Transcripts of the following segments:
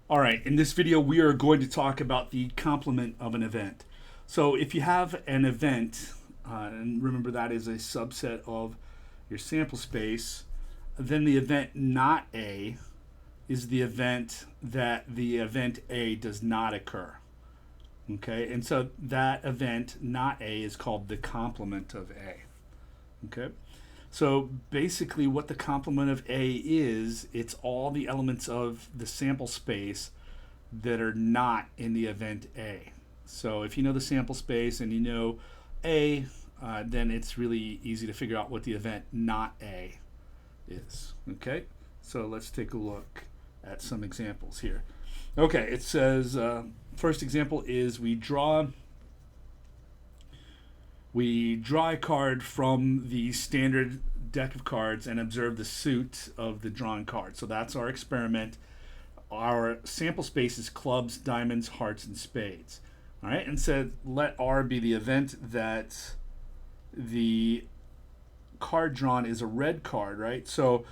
All right, in this video, we are going to talk about the complement of an event. So if you have an event, and remember that is a subset of your sample space, then the event not A is the event that the event A does not occur. Okay, and so that event not A is called the complement of A. Okay, so basically, what the complement of A is, it's all the elements of the sample space that are not in the event A. So if you know the sample space and you know A, then it's really easy to figure out what the event not A is. Okay, so let's take a look at some examples here. Okay, it says first example is we draw a card from the standard deck of cards and observe the suit of the drawn card. So that's our experiment. Our sample space is clubs, diamonds, hearts, and spades. All right, and said let R be the event that the card drawn is a red card, right? So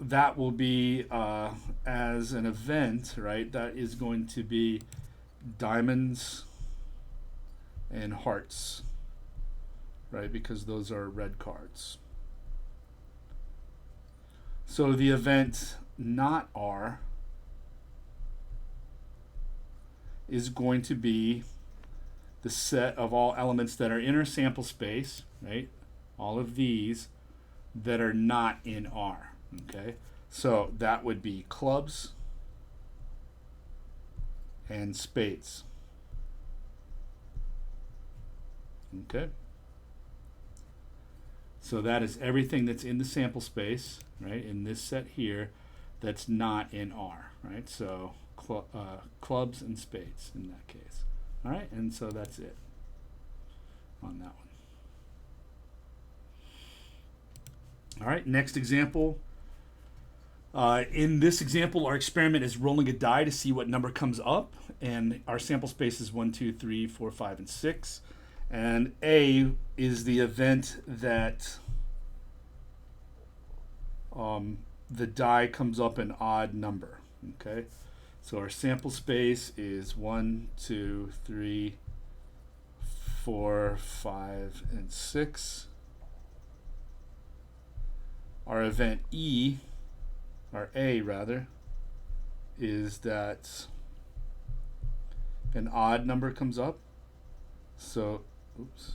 that will be as an event, right? That is going to be diamonds and hearts, right? Because those are red cards. So the event not R is going to be the set of all elements that are in our sample space, right? All of these that are not in R, okay? So that would be clubs and spades, okay? So that is everything that's in the sample space, right, in this set here, that's not in R, right? So clubs and spades in that case. All right, and so that's it on that one. All right, next example. In this example, our experiment is rolling a die to see what number comes up, and our sample space is 1, 2, 3, 4, 5, and 6. And A is the event that the die comes up an odd number. Okay, so our sample space is 1, 2, 3, 4, 5, and 6. Our event E, or A rather, is that an odd number comes up. So, oops.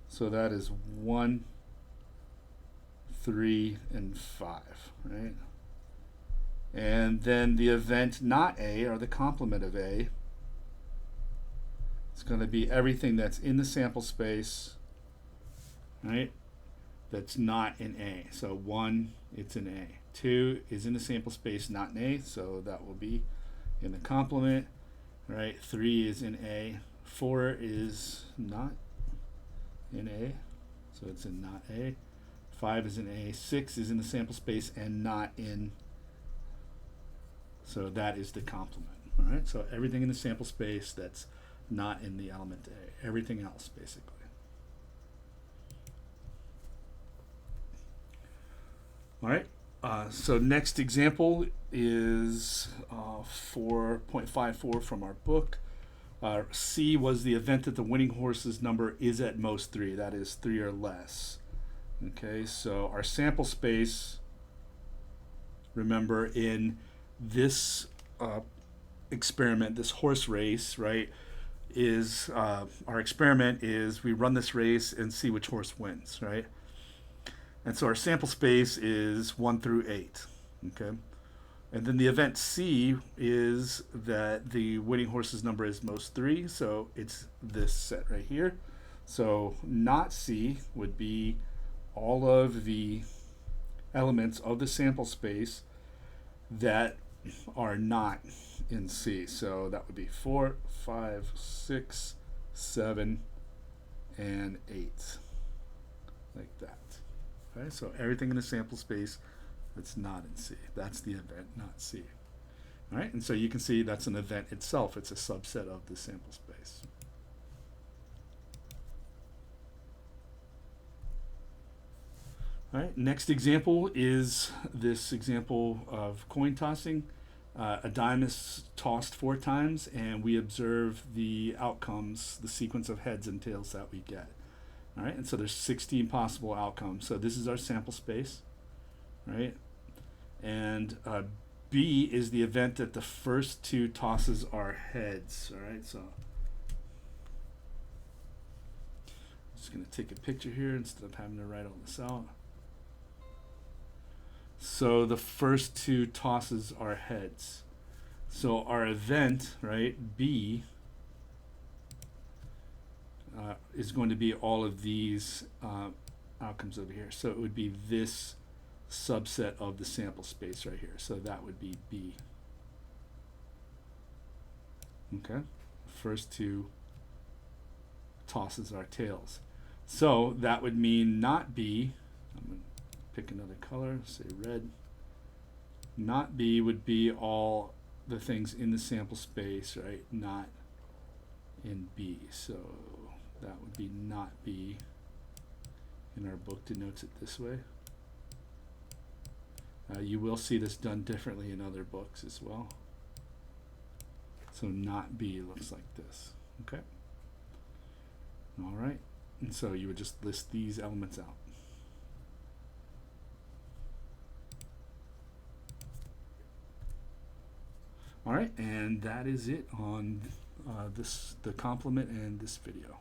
So that is 1, 3, and 5, right? And then the event not A, or the complement of A, it's going to be everything that's in the sample space, right? That's not in A. So 1, it's in A. 2 is in the sample space, not in A, so that will be in the complement, right? 3 is in A. 4 is not in A, so it's in not A. 5 is in A. 6 is in the sample space and not in, so that is the complement. All right, so everything in the sample space that's not in the element A. Everything else, basically. All right, so next example is 4.54 from our book. C was the event that the winning horse's number is at most 3. That is 3 or less. Okay, so our sample space, remember, in this experiment, this horse race, right, is our experiment is we run this race and see which horse wins, right? And so our sample space is 1 through 8. Okay. And then the event C is that the winning horse's number is most 3. So it's this set right here. So not C would be all of the elements of the sample space that are not in C. So that would be 4, 5, 6, 7, and 8. Like that. Okay, so everything in the sample space that's not in C. That's the event, not C. All right, and so you can see that's an event itself. It's a subset of the sample space. All right, next example is this example of coin tossing. A dime is tossed 4 times, and we observe the outcomes, the sequence of heads and tails that we get. All right, and so there's 16 possible outcomes. So this is our sample space, right? And B is the event that the first 2 tosses are heads. All right, so I'm just going to take a picture here instead of having to write all this out. So the first 2 tosses are heads. So our event, right, B, is going to be all of these outcomes over here. So it would be this subset of the sample space right here. So that would be B. Okay, first 2 tosses are tails. So that would mean not B. I'm going to pick another color, say red. Not B would be all the things in the sample space, right? Not in B. So that would be not B. In our book denotes it this way. You will see this done differently in other books as well. So not B looks like this. Okay. All right. And so you would just list these elements out. All right, and that is it on the complement and this video.